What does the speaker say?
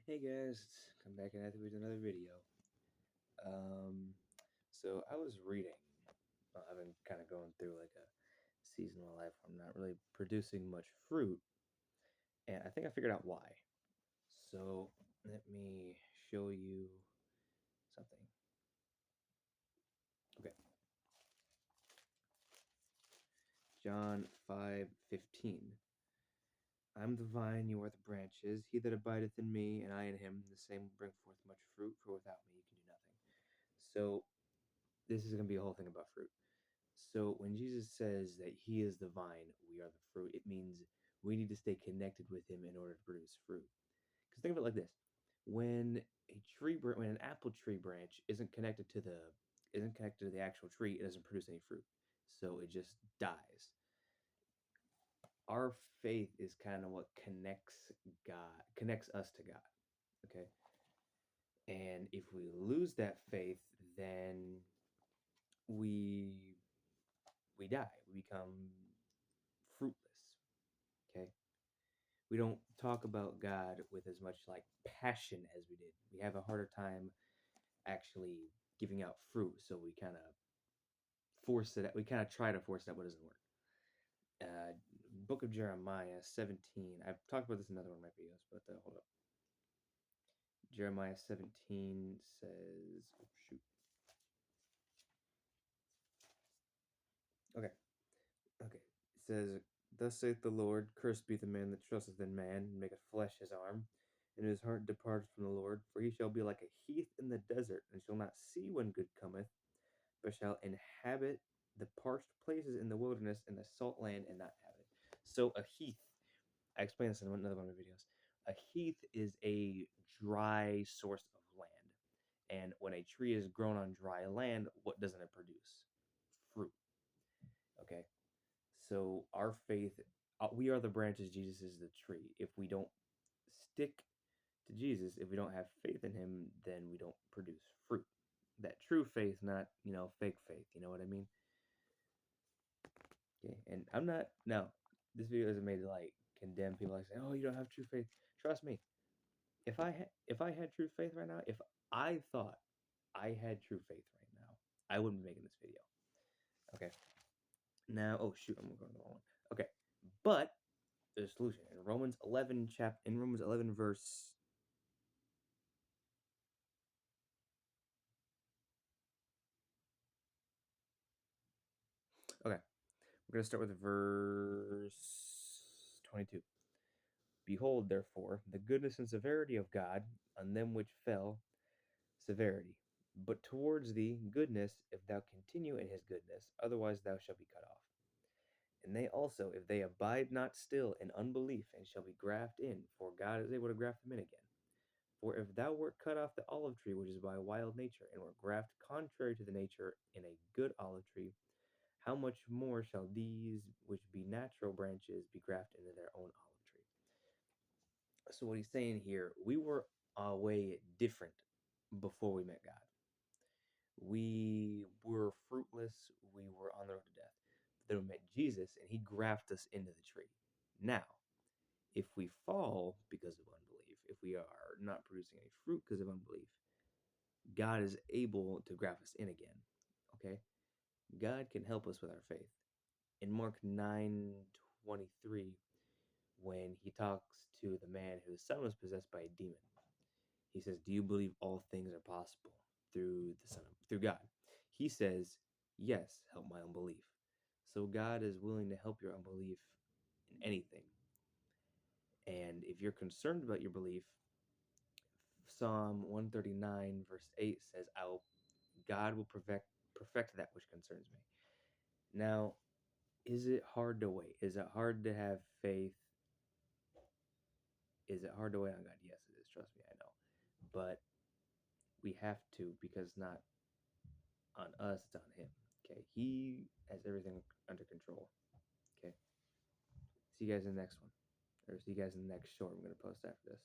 Hey guys, come back and with another video. So I was reading. I've been kind of going through like a season of my life where I'm not really producing much fruit, and I think I figured out why. So let me show you something. Okay, John 5:15. I'm the vine, you are the branches. He that abideth in me, and I in him, the same will bring forth much fruit. For without me, you can do nothing. So this is going to be a whole thing about fruit. So when Jesus says that he is the vine, we are the fruit, it means we need to stay connected with him in order to produce fruit. Because think of it like this: when when an apple tree branch isn't connected to the actual tree, it doesn't produce any fruit. So it just dies. Our faith is kind of what connects us to God. Okay, and if we lose that faith, then we we die. We become fruitless. Okay. We don't talk about God with as much like passion as we did. We have a harder time actually giving out fruit, so we kind of force it. We kind of try to force it out, but it doesn't work. Book of Jeremiah 17. I've talked about this in another one of my videos, but hold up. Jeremiah 17 says, oh, shoot. Okay. Okay. It says, thus saith the Lord, cursed be the man that trusteth in man, and maketh flesh his arm, and his heart departed from the Lord. For he shall be like a heath in the desert, and shall not see when good cometh, but shall inhabit the parched places in the wilderness and the salt land, and not have it. So a heath, I explained this in another one of my videos. A heath is a dry source of land. And when a tree is grown on dry land, what doesn't it produce? Fruit. Okay. So our faith, we are the branches, Jesus is the tree. If we don't stick to Jesus, if we don't have faith in him, then we don't produce fruit. That true faith, not, fake faith. You know what I mean? Okay. And I'm not, no, this video isn't made to like condemn people like saying, oh, you don't have true faith. Trust me. If I had true faith right now, if I thought I had true faith right now, I wouldn't be making this video. Okay. Now, oh shoot, I'm going to the wrong one. Okay. But there's a solution. In Romans 11 verse. Okay. We're going to start with verse 22. Behold, therefore, the goodness and severity of God on them which fell, severity. But towards thee, goodness, if thou continue in his goodness, otherwise thou shalt be cut off. And they also, if they abide not still in unbelief, and shall be grafted in, for God is able to graft them in again. For if thou wert cut off the olive tree which is by wild nature, and wert grafted contrary to the nature in a good olive tree, how much more shall these which be natural branches be grafted into their own olive tree? So what he's saying here, we were way different before we met God. We were fruitless. We were on the road to death. But then we met Jesus, and he grafted us into the tree. Now, if we fall because of unbelief, if we are not producing any fruit because of unbelief, God is able to graft us in again. Okay? God can help us with our faith. In Mark 9:23, when he talks to the man whose son was possessed by a demon, he says, do you believe all things are possible through God? He says, yes, help my unbelief. So God is willing to help your unbelief in anything. And if you're concerned about your belief, Psalm 139 verse 8 says, God will perfect that which concerns me. Now, is it hard to wait? Is it hard to have faith? Is it hard to wait on God? Yes, it is. Trust me, I know. But we have to, because not on us, it's on him. Okay. He has everything under control. Okay. See you guys in the next one. Or see you guys in the next short I'm going to post after this.